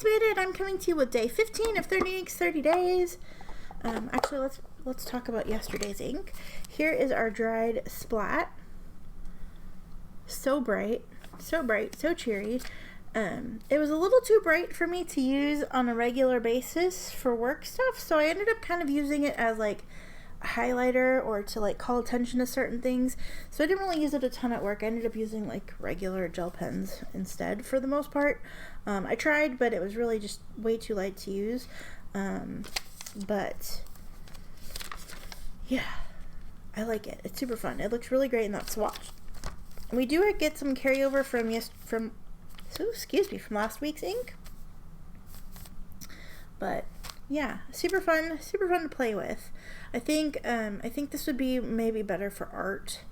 it's made it. I'm coming to you with day 15 of 30 inks, 30 days. Actually, let's talk about yesterday's ink. Here is our dried Splat. So bright, so cheery. It was a little too bright for me to use on a regular basis for work stuff, so I ended up kind of using it as like a highlighter or to like call attention to certain things. So I didn't really use it a ton at work. I ended up using like regular gel pens instead for the most part. I tried, but it was really just way too light to use. But yeah, I like it. It's super fun. It looks really great in that swatch. We do get some carryover from last week's ink. But yeah, super fun to play with. I think this would be maybe better for art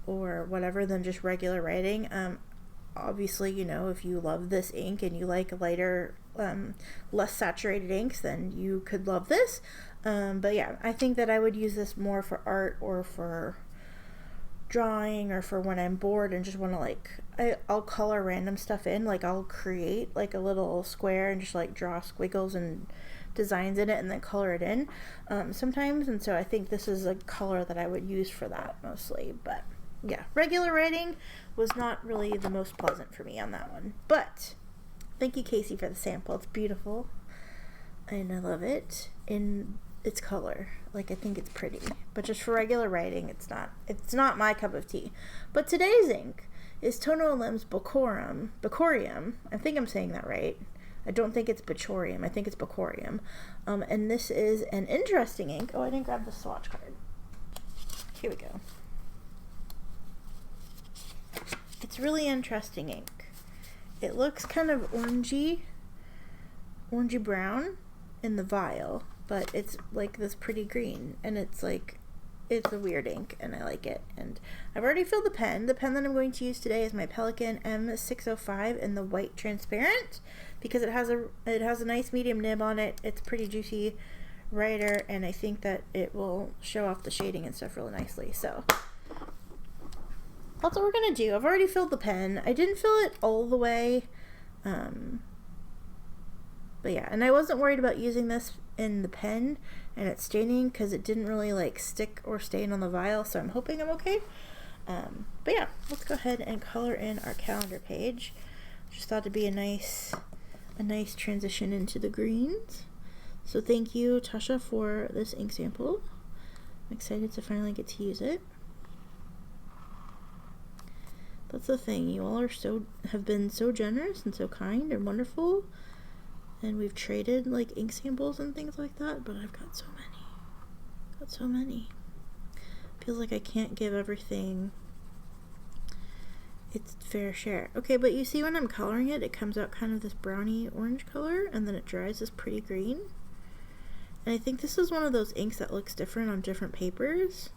or whatever than just regular writing. Obviously, you know, if you love this ink and you like lighter, less saturated inks, then you could love this. But yeah, I think that I would use this more for art or for drawing or for when I'm bored and just want to like, I'll color random stuff in. Like I'll create like a little square and just like draw squiggles and designs in it and then color it in sometimes. And so I think this is a color that I would use for that mostly. But yeah, regular writing was not really the most pleasant for me on that one. But thank you, Casey, for the sample. It's beautiful and I love it in its color. Like, I think it's pretty, but just for regular writing, it's not my cup of tea. But today's ink is Tono and Lim's Bechorium. I think I'm saying that right. I don't think it's Bechorium. I think it's Bechorium. And this is an interesting ink. Oh, I didn't grab the swatch card. Here we go. It's really interesting ink. It looks kind of orangey brown in the vial, but it's like this pretty green, and it's a weird ink, and I like it. And I've already filled the pen. The pen that I'm going to use today is my Pelikan M605 in the white transparent, because it has a nice medium nib on it. It's pretty juicy writer, and I think that it will show off the shading and stuff really nicely. So that's what we're gonna do. I've already filled the pen. I didn't fill it all the way, but yeah, and I wasn't worried about using this in the pen and it's staining because it didn't really like stick or stain on the vial, so I'm hoping I'm okay. But yeah, let's go ahead and color in our calendar page. Just thought it'd be a nice transition into the greens. So thank you, Tassha, for this ink sample. I'm excited to finally get to use it. That's the thing, you all have been so generous and so kind and wonderful. And we've traded like ink samples and things like that, but I've got so many. Feels like I can't give everything its fair share. Okay, but you see when I'm coloring it, it comes out kind of this browny orange color, and then it dries this pretty green. And I think this is one of those inks that looks different on different papers.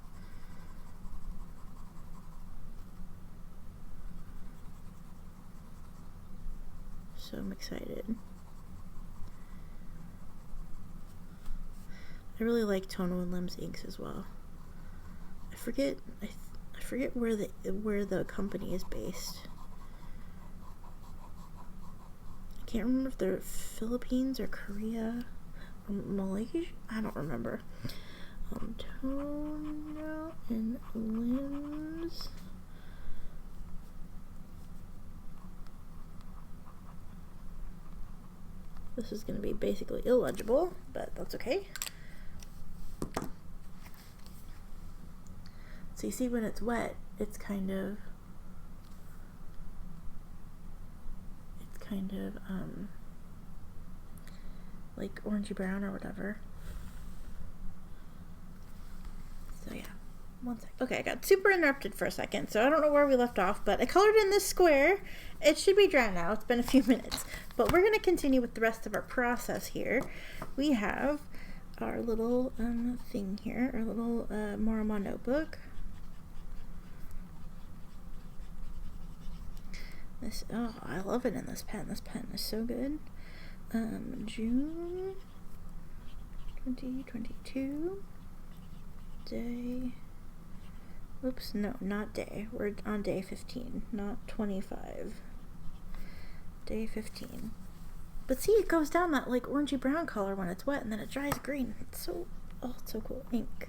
So I'm excited. I really like Tono and Lim's inks as well. I forget where the company is based. I can't remember if they're Philippines or Korea or Malaysia. I don't remember. Tono and Lim's. This is going to be basically illegible, but that's okay. So you see when it's wet, it's kind of like orangey brown or whatever. So yeah, one sec. Okay, I got super interrupted for a second, so I don't know where we left off, but I colored in this square. It should be dry now. It's been a few minutes, but we're going to continue with the rest of our process here. We have our little thing here, our little Maruman notebook. Oh, I love it in this pen. This pen is so good. June 2022. Day. Oops, no, not day. We're on day 15, not 25. Day 15. But see, it goes down that like orangey brown color when it's wet, and then it dries green. It's so, oh, it's so cool. Ink.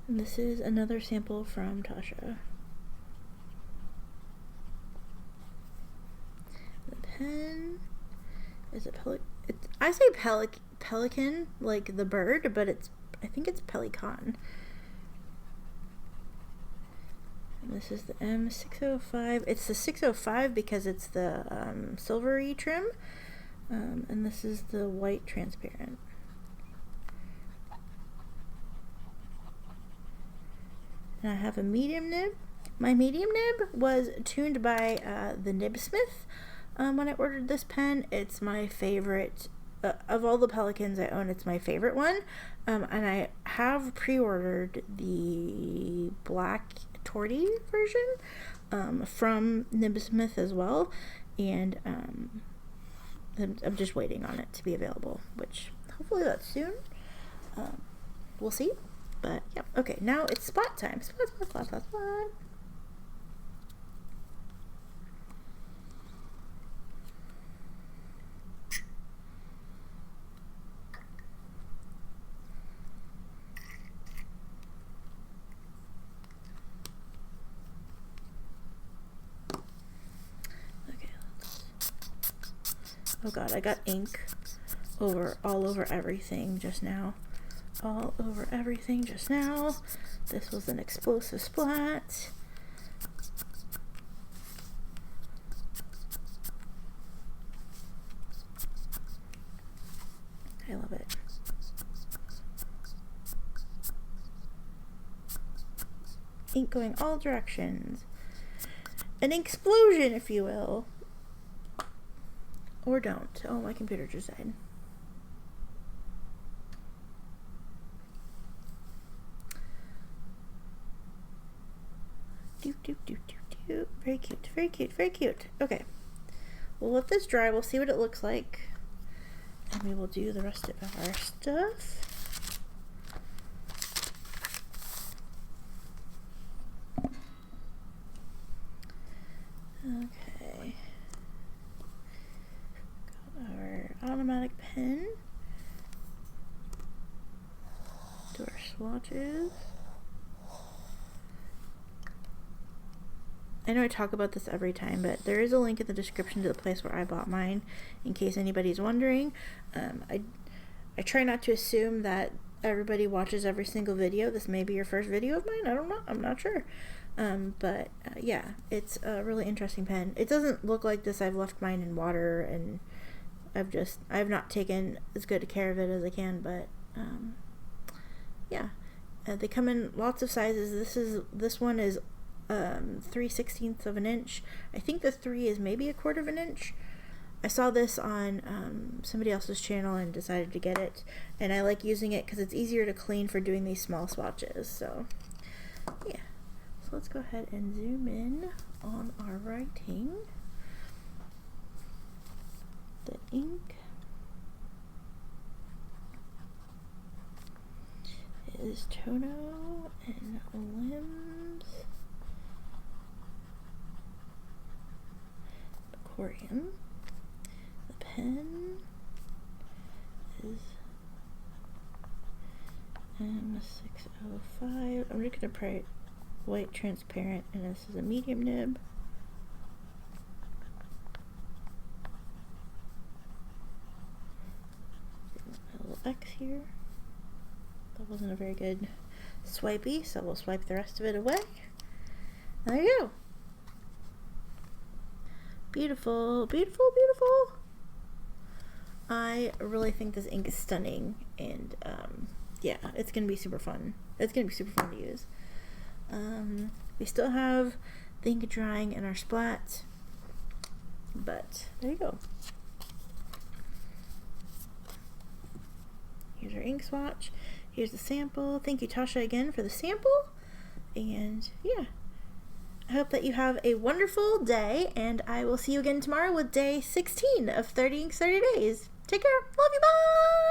And this is another sample from Tassha. The pen is a I say pelican, like the bird, but I think it's Pelikan. And this is the M605. It's the 605 because it's the silvery trim. And this is the white transparent. And I have a medium nib. My medium nib was tuned by the Nibsmith when I ordered this pen. It's my favorite. Of all the Pelikans I own, it's my favorite one. And I have pre-ordered the black torty version from Nibsmith as well. And I'm just waiting on it to be available, which hopefully that's soon. We'll see. But yeah, okay, now it's spot time. Spot. Okay, oh god, I got ink all over everything just now. All over everything just now. This was an explosive splat. I love it. Ink going all directions. An explosion, if you will. Or don't. Oh, my computer just died. Very cute, very cute, very cute. Okay, we'll let this dry. We'll see what it looks like, and we will do the rest of our stuff. Okay, got our automatic pen. Do our swatches. I know I talk about this every time, but there is a link in the description to the place where I bought mine, in case anybody's wondering. I try not to assume that everybody watches every single video. This may be your first video of mine. I don't know. I'm not sure. Yeah, it's a really interesting pen. It doesn't look like this. I've left mine in water, and I've not taken as good care of it as I can, but yeah. They come in lots of sizes. This one is 3/16 of an inch. I think the 3 is maybe 1/4 of an inch. I saw this on somebody else's channel and decided to get it, and I like using it because it's easier to clean for doing these small swatches. So yeah, so let's go ahead and zoom in on our writing. The ink is Tono and Limbs. Bechorium. The pen is M605. I'm just going to write white transparent, and this is a medium nib. A little X here. That wasn't a very good swipey, so we'll swipe the rest of it away. There you go. Beautiful, beautiful, beautiful. I really think this ink is stunning, and yeah, it's gonna be super fun. It's gonna be super fun to use. We still have the ink drying in our splat, but there you go. Here's our ink swatch. Here's the sample. Thank you, Tassha, again for the sample. And yeah, I hope that you have a wonderful day, and I will see you again tomorrow with day 16 of 30 Inks 30 Days. Take care. Love you. Bye.